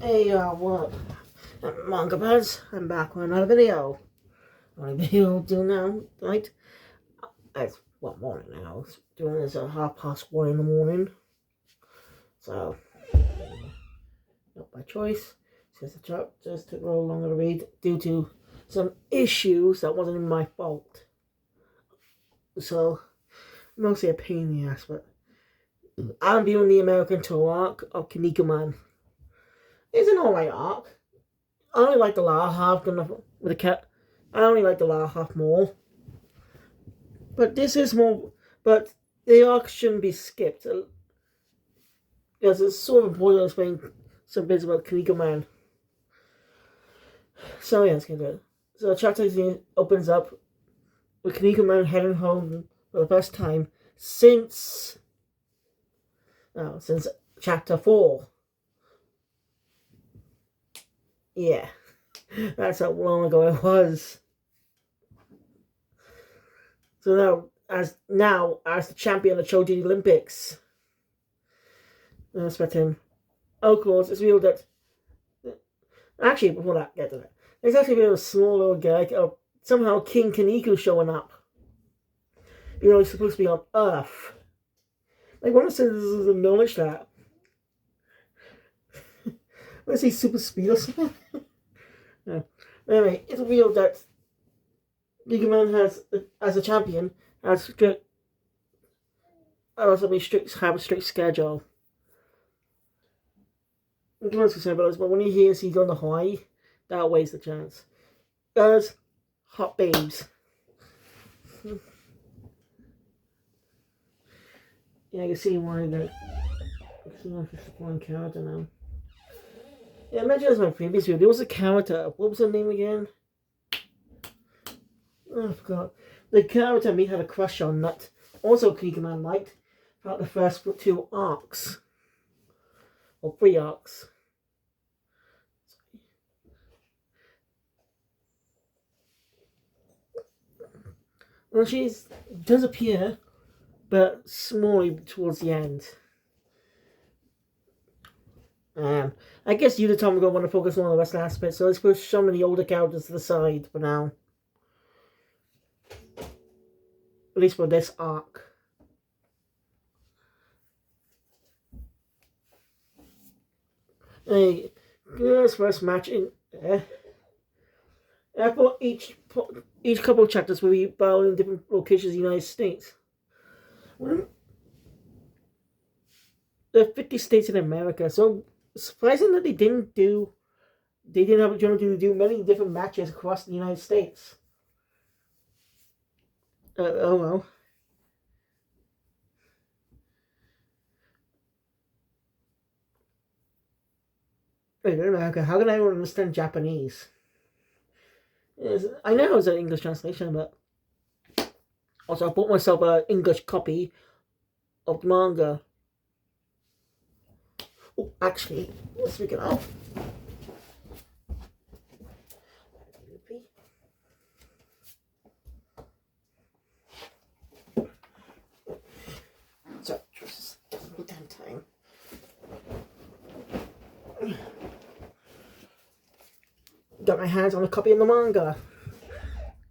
Hey, what up, manga buds? I'm back with another video. What video I'll do now, right? It's, morning now. It's doing this at 1:30 in the morning. So, not by choice. Just took a little longer to read due to some issues that wasn't even my fault. So, mostly a pain in the ass, but I'm viewing the American tour arc of Kinnikuman. It's an alright arc. I only like the last half with the cat. I only like the last half more. But this is more. But the arc shouldn't be skipped. Because it's sort of important to explain some bits about Kinnikuman. So yeah, let's get into it. So chapter 18 opens up with Kinnikuman heading home for the first time since chapter 4. Yeah. That's how long ago it was. So now as the champion of the Choji Olympics, I expect him. Of course, it's revealed that. Actually, before that, get to that. There's actually a small little gag of somehow King Kinnikuman showing up. You know, he's supposed to be on Earth. Like, one of the citizens acknowledge that. Let's say super speed or something. Yeah. Anyway, it's revealed that Kinnikuman has, as a champion, have a strict schedule. I'm concerned about this, but when he hears he's on the Hawaii, that outweighs the chance. There's hot babes. Yeah, I can see why that. It's not just one character now. Yeah, I mentioned this in my previous video. There was a character. What was her name again? Oh, I forgot. The character me had a crush on that also Kinnikuman liked throughout the first 2 arcs. Or 3 arcs. Well, she does appear, but small towards the end. I guess you, the Tom, are going to want to focus on the rest of the aspects, so let's push some of the older characters to the side for now. At least for this arc. This first match in for each couple of chapters will be battled in different locations in the United States. There are 50 states in America, so surprising that they didn't have the opportunity to do many different matches across the United States. Oh well. Wait, in America, how can anyone understand Japanese? I know it's an English translation, but also I bought myself an English copy of the manga. Oh, actually, speaking of. So, just a damn time. Got my hands on a copy of the manga.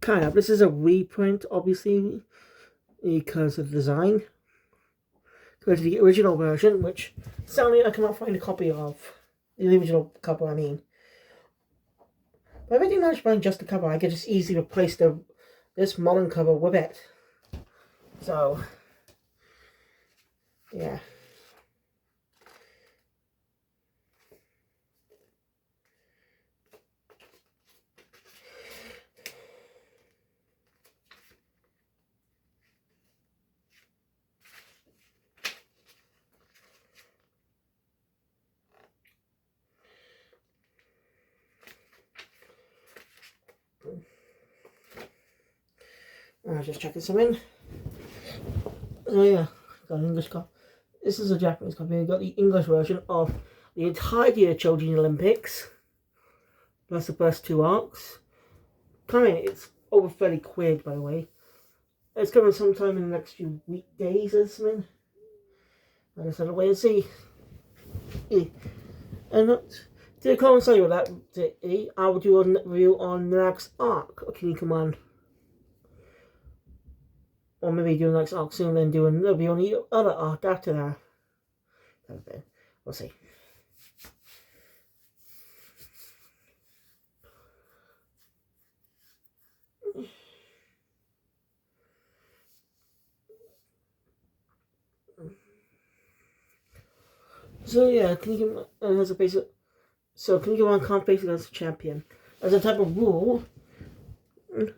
Kind of. This is a reprint, obviously, because of the design. Compared to the original version, which sadly I cannot find a copy of. The original cover, I mean. But if I didn't manage to find just the cover, I could just easily replace this modern cover with it. So, yeah. I was just checking some in. So yeah, got an English copy. This is a Japanese copy. I got the English version of the entirety of the Choji Olympics, plus the first 2 arcs. It's over 30 quid, by the way. It's coming sometime in the next few weekdays or something. I just had to wait and see. And to coincide with that, I will do a review on the next arc of Kinnikuman. Or maybe do the next arc soon, then do a review on the other arc after that. We'll see. So yeah, Kinnikuman has a basic. So Kinnikuman can't face against the champion. As a type of rule, you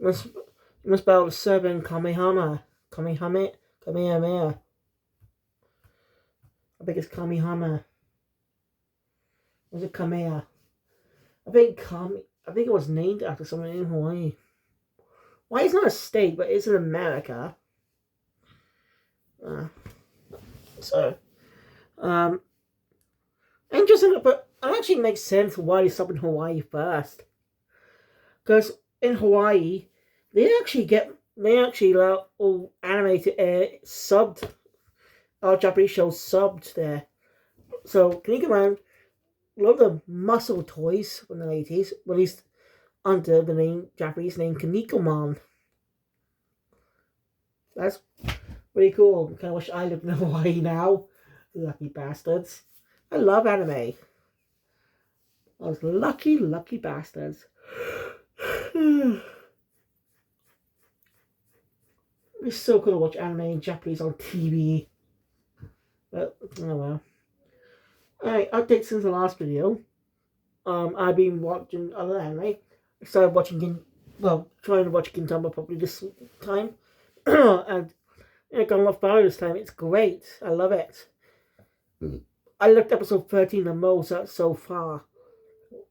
must battle the Serbian Kamehameha. Kamehameha. I think it's Kamehameha. Was it Kamehameha? I think it was named after someone in Hawaii. Why it's not a state, but it's in America. Interesting, but it actually makes sense why they stopped in Hawaii first. Because in Hawaii, they actually allow all anime to air subbed, our Japanese shows subbed there. So Kinnikuman, a lot of the muscle toys from the 80s, released under the Japanese name Kinnikuman. That's pretty cool. I kind of wish I lived in Hawaii now. Lucky bastards. I love anime. Those lucky bastards. It's so cool to watch anime in Japanese on TV. But, oh well. Alright, update since the last video. I've been watching other anime. I started watching trying to watch Gintama probably this time. And it got a lot better this time. It's great. I love it. I looked episode 13 the most so far.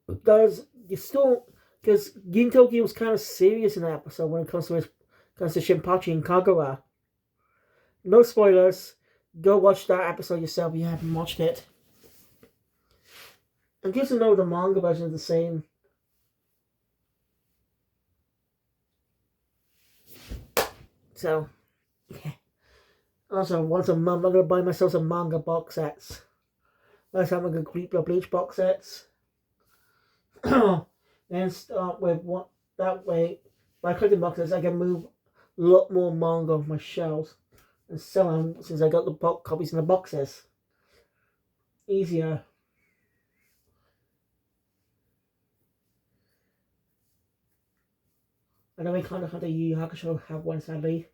Because Gintoki was kind of serious in that episode when it comes to Shinpachi and Kagura. No spoilers. Go watch that episode yourself if you haven't watched it. And just to know the manga version is the same. So, yeah. Also, once a month, I'm going to buy myself some manga box sets. Last time I'm going to complete the Bleach box sets. Then start with what, that way, by collecting boxes, I can move a lot more manga off my shelves and sell them since I got the copies in the boxes. Easier. I know I kind of had a Yu Yu Hakusho have one sadly.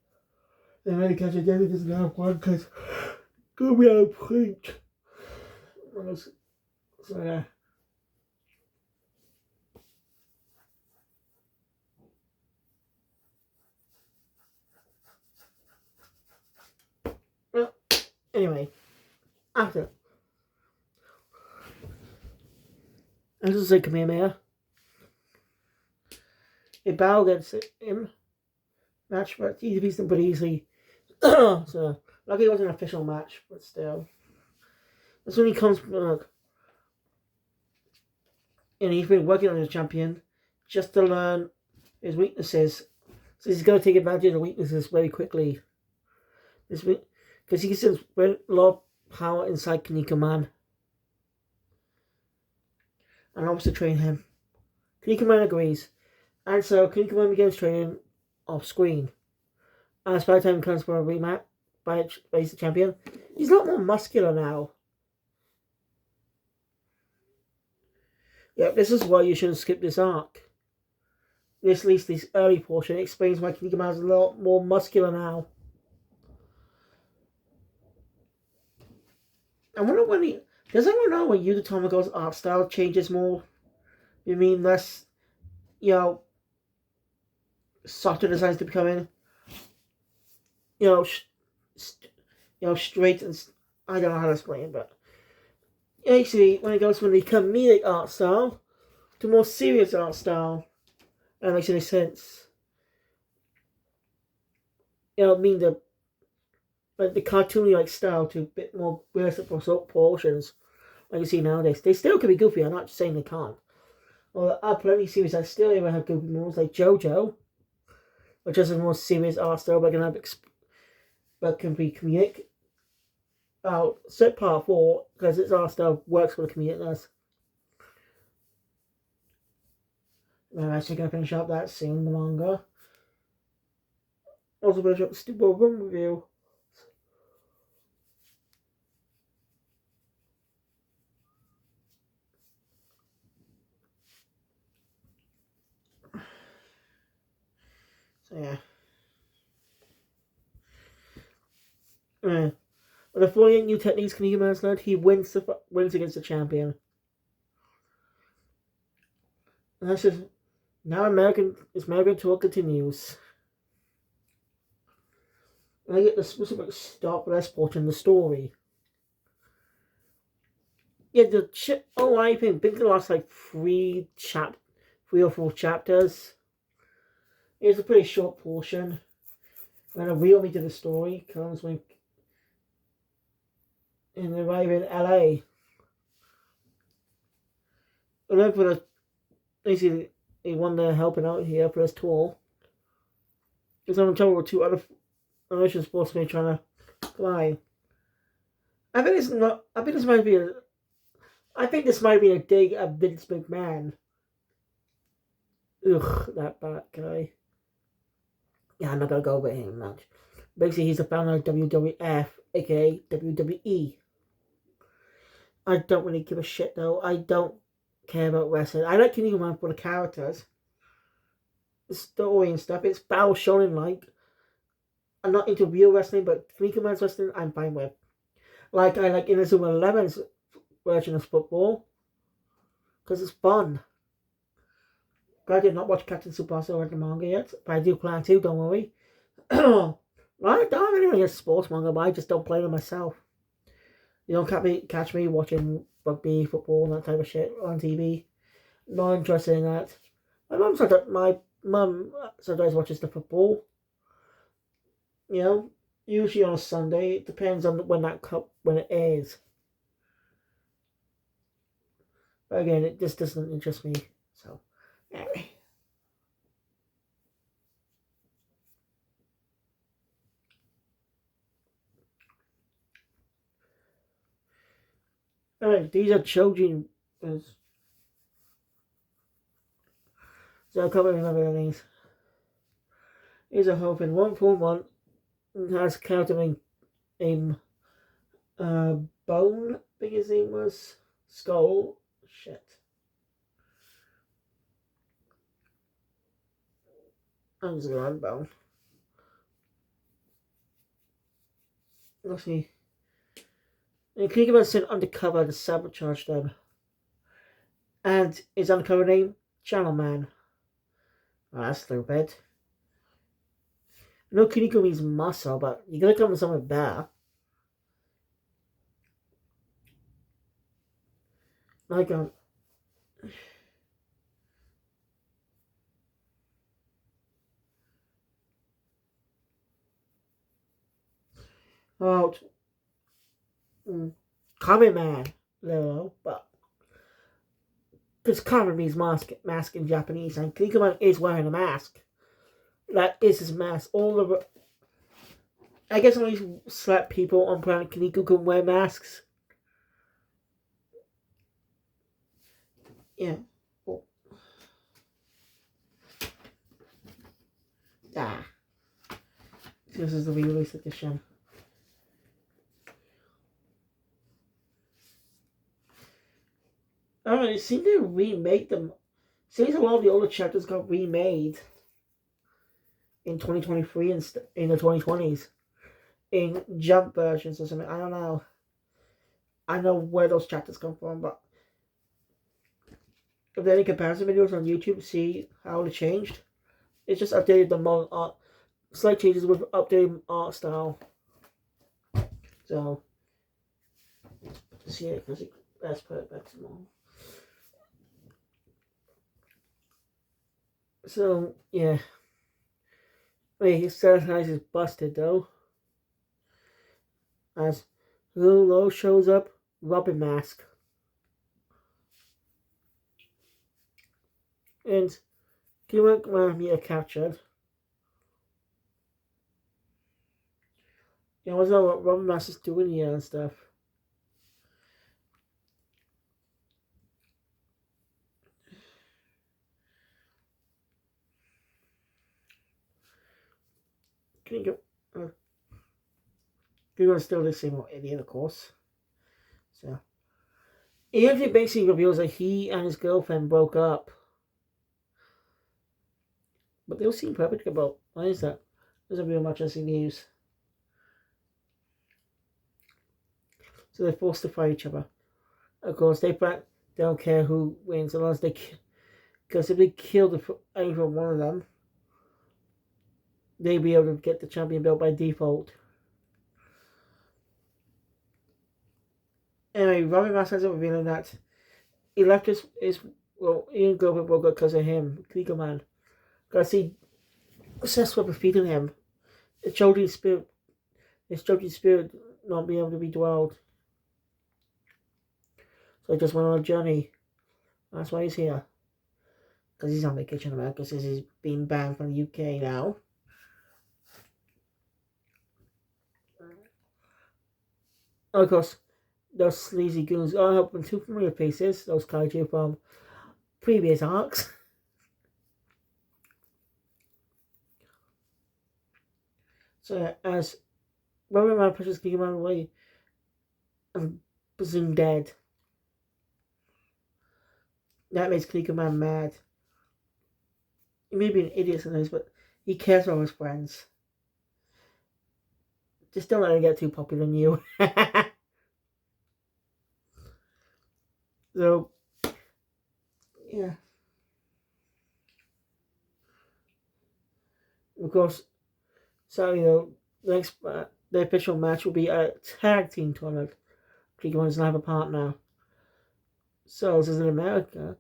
And really catch it David doesn't have one because go be out of print. So yeah. Well, anyway, after I just say Kamehameha. A battle against him. Match, but he defeats them pretty easily. So, lucky it wasn't an official match, but still. That's when he comes back. And he's been working on his champion just to learn his weaknesses. So he's going to take advantage of the weaknesses very quickly. Because he sees a lot of power inside Kinnikuman. And wants to train him. Kinnikuman agrees. And so Kinnikuman begins training off screen. As by the time he comes for a rematch, he's the champion, he's a lot more muscular now. Yeah, this is why you shouldn't skip this arc. At least this early portion explains why Kinnikuman is a lot more muscular now. I wonder when does anyone know when Yu Tamago's art style changes more? You mean less, softer designs to become in? Straight and I don't know how to explain it, but actually when it goes from the comedic art style to more serious art style, that makes any sense. I mean the cartoony style to a bit more realistic proportions, like you see nowadays. They still can be goofy. I'm not saying they can't. Well, there are plenty of series that still even have goofy moments, like JoJo, which has a more serious art style, but can be comedic. Set part 4 because its art style works for the comedicness. I'm actually going to finish up that soon, the manga. Also finish up the Stupid Room review. So yeah. With the 48 new techniques Kinnikuman has learned, he wins against the champion. And that's just now American tour continues. And I get the specific stop less portion of the story. Yeah, I think the last like 3 or 4 chapters. It's a pretty short portion. And the real meat of the story comes when they arrive in LA. And then for basically they won their helping out here for this tour. Because I'm in trouble with 2 other Russian sportsmen trying to fly. I think this might be a dig at Vince McMahon. Ugh, that bad guy. Yeah, I'm not gonna go with him much. Basically, he's the founder of WWF, aka WWE. I don't really give a shit though. I don't care about wrestling. I like Kinnikuman for the characters, the story and stuff. It's Battle Shonen like. I'm not into real wrestling, but Kinnikuman's wrestling I'm fine with. Like I like Inazuma 11's version of football because it's fun. I did not watch Captain Tsubasa or the manga yet, but I do plan to. Don't worry. I don't have anything against sports manga, but I just don't play them myself. You don't catch me watching rugby, football, and that type of shit on TV. Not interested in that. My mum sometimes watches the football. You know, usually on a Sunday. It depends on when it airs. But again, it just doesn't interest me. So, anyway. Alright, these are children. So I can't remember the names. Here's a hope in 141 has counting in Bone, I think his name was. Skull. Shit. I'm just going on Bone. Let's see. And Kinnikuman sent undercover to sabotage them. And his undercover name, Channel Man. Oh, that's stupid. No, Kinnikuman means muscle, but you gotta come with something better. Like, about Common Man, no, but because Common means mask in Japanese, and Kinnikuman is wearing a mask. That is his mask. I guess only select people on planet Kinnikuman wear masks. Yeah. Oh. Ah. This is the re-release edition. It seemed to remake them. Seems a lot of the older chapters got remade in 2023 and in the 2020s in jump versions or something. I don't know. I know where those chapters come from, but if there are any comparison videos on YouTube, see how they changed. It's just updated the modern art, slight changes with updated art style. So, see it because let's put it back to normal. So, yeah. Wait, his sanitizer is busted though. As Lulu shows up, Robin mask. And Kinnikuman are captured. You know, what Robin mask is doing here and stuff. Kinnikuman still the same old idiot, of course. So he actually basically reveals that he and his girlfriend broke up, but they all seem perfect about. Why is that? Doesn't real much as in news. So they're forced to fight each other. Of course, they don't care who wins unless because if they kill either one of them, they'll be able to get the champion belt by default. Anyway, Robin Ross ends up revealing that Electus Ian Glover broke up because of him, Kinnikuman. Because he obsessed with defeating him. His children's spirit not being able to be dwelled. So he just went on a journey. That's why he's here. Because he's on vacation in America since he's been banned from the UK now. Of course, those sleazy goons are helping two familiar faces, those kaiju from previous arcs. So as Robin Man pushes Kinnikuman away and presumed dead. That makes Kinnikuman mad. He may be an idiot sometimes, but he cares about his friends. Just don't let him get too popular than you. So, yeah. Of course, so, the official match will be a tag team tournament. Kinnikuman doesn't have a partner. So, this is in America.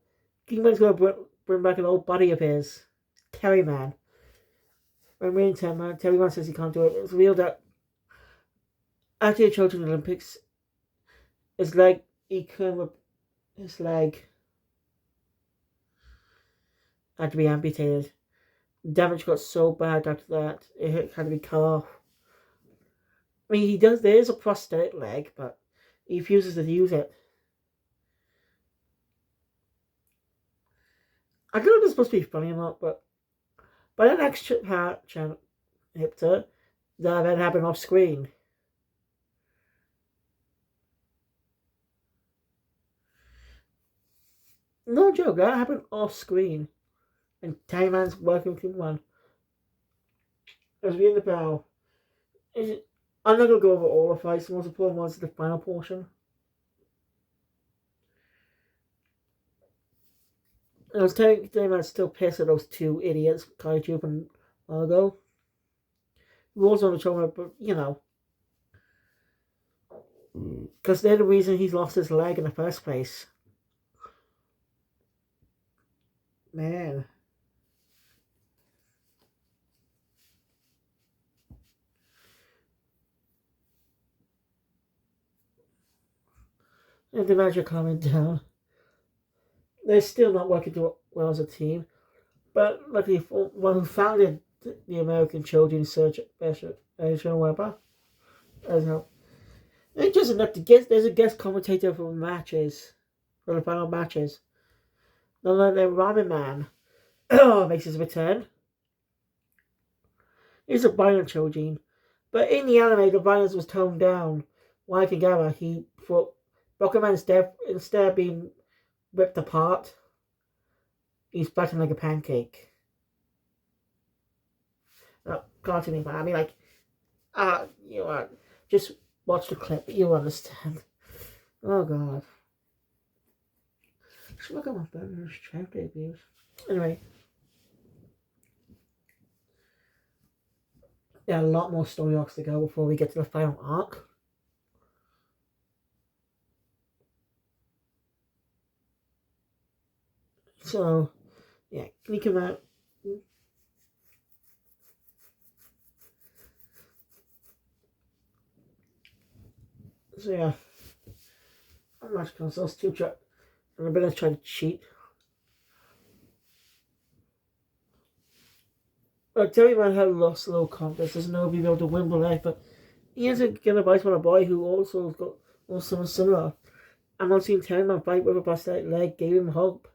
Kinnikuman's going to bring back an old buddy of his, Terry Man. When we're in Terry Man says he can't do it. It's revealed that after the Children's Olympics, his leg had to be amputated. The damage got so bad after that, it had to be cut off. I mean, there is a prosthetic leg, but he refuses to use it. I don't know if it's supposed to be funny or not, but by the next chapter, that event happened off screen. No joke, that happened off screen. And Tayman's working with Kinnikuman. As we in the battle, I'm not going to go over all the fights. The most important ones is the final portion. I was telling Tayman's still pissed at those two idiots, Kaiju and Margo. Who was on the tournament, but because they're the reason he's lost his leg in the first place. Man. And the match are calming down. They're still not working too well as a team. But luckily, for one who founded the American Children's Search Asian Weber, as help. It just enough to guess. There's a guest commentator for the final matches. None other than Ramen Man makes his return. He's a violent Chojin, but in the anime, the violence was toned down. Why together, he thought Rocketman's death, instead of being ripped apart, he's flattened like a pancake. Cartooning, man. I mean, just watch the clip, you'll understand. Oh god. Should look at my burner's chapter reviews. Anyway. There are a lot more story arcs to go before we get to the final arc. So, yeah, can you come out? So, yeah. I'm not consoles still try. I'm gonna try to cheat. Terry Man had lost a little confidence. Doesn't know if he'll be able to win the life, but he has to get advice from a boy who also has got something similar. I'm not seeing Terry Man fight with a prosthetic leg gave him hope.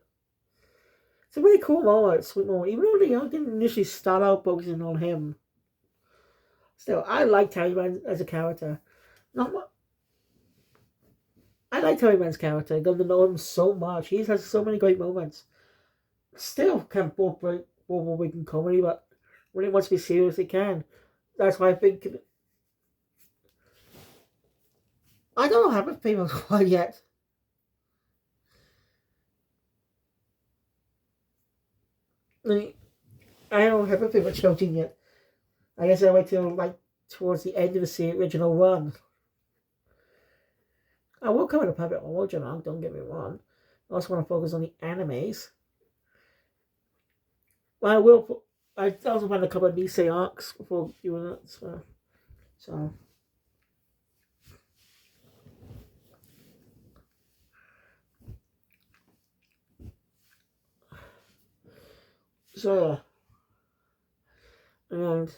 It's a really cool moment, sweet moment, even though they didn't initially start out focusing on him. Still, I like Terry Man as a character. Not mu- I like Terry Man's character. I got to know him so much. He has so many great moments. Still can both week in comedy, but when it wants to be serious, it can. That's why I think I don't have a favorite one yet. I don't have a favorite shouting yet. I guess I wait till like towards the end of the original run. I will cover the puppet one, won't you, Mark? Don't get me wrong. I also want to focus on the animes. Well, I will. I also want to cover Nisei arcs before doing that. So yeah. And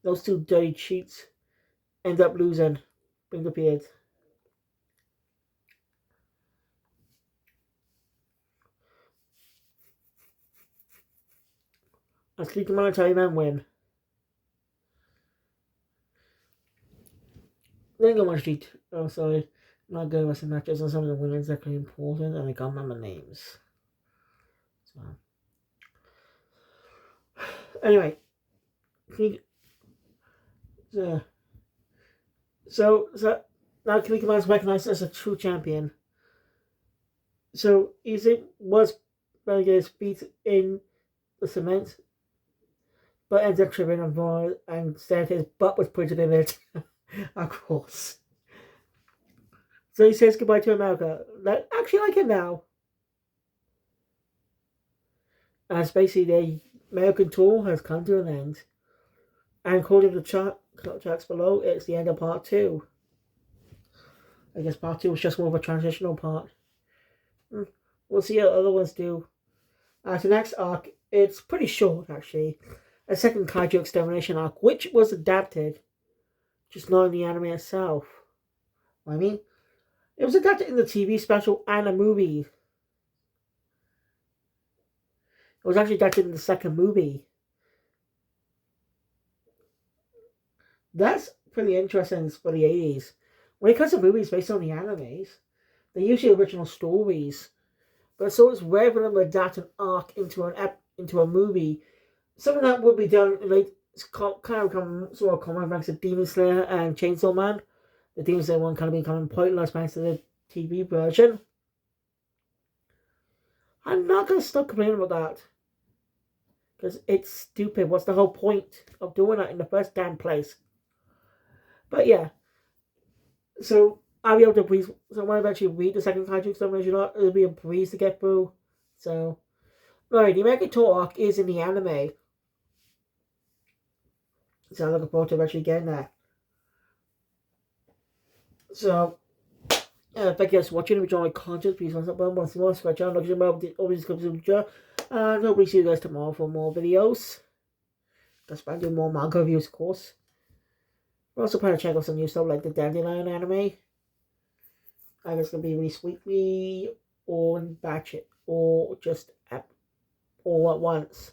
those two dirty cheats end up losing. Bring up your head. As Kinnikuman and Thailand win. Then go on street. Oh, sorry. Not good wrestling matches, and some of the winners are actually important, and I can't remember names. So, anyway, so, so now Kinnikuman is recognized as a true champion. So Izzy was relegated beat in the cement, but ends up tripping on board and instead his butt was put in it. Of course. So he says goodbye to America. Actually like it now. As basically the American tour has come to an end. And according to the charts below, it's the end of part 2. I guess part 2 was just more of a transitional part. We'll see how other ones do. The next arc, it's pretty short actually. A second Kaiju Extermination arc, which was adapted, just not in the anime itself. I mean, it was adapted in the TV special and a movie. It was actually adapted in the second movie. That's pretty interesting for the 80s. When it comes to movies based on the animes, they're usually original stories. But so it's rare for them to adapt an arc into a movie. Something that would be done like kind of become sort of common thanks to Demon Slayer and Chainsaw Man. The Demon Slayer one kind of becoming pointless thanks to the TV version. I'm not gonna stop complaining about that. Because it's stupid. What's the whole point of doing that in the first damn place? But yeah. So I'll be able to breeze. So when I eventually read the second Kaiju Extermination arc, it'll be a breeze to get through. So, right, the American Tour arc is in the anime. So I'm looking forward to eventually getting that. So, thank you guys for watching. If you enjoy my content, please contact me once more. Subscribe to the channel. Look at always comes in the future. And hopefully see you guys tomorrow for more videos. That's why I do more manga reviews, of course. We're also planning to check out some new stuff like the Dandelion anime. I guess it's going to be released weekly or in batch it or just all at once.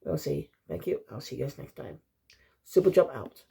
We'll see. Thank you. I'll see you guys next time. Super Jump out.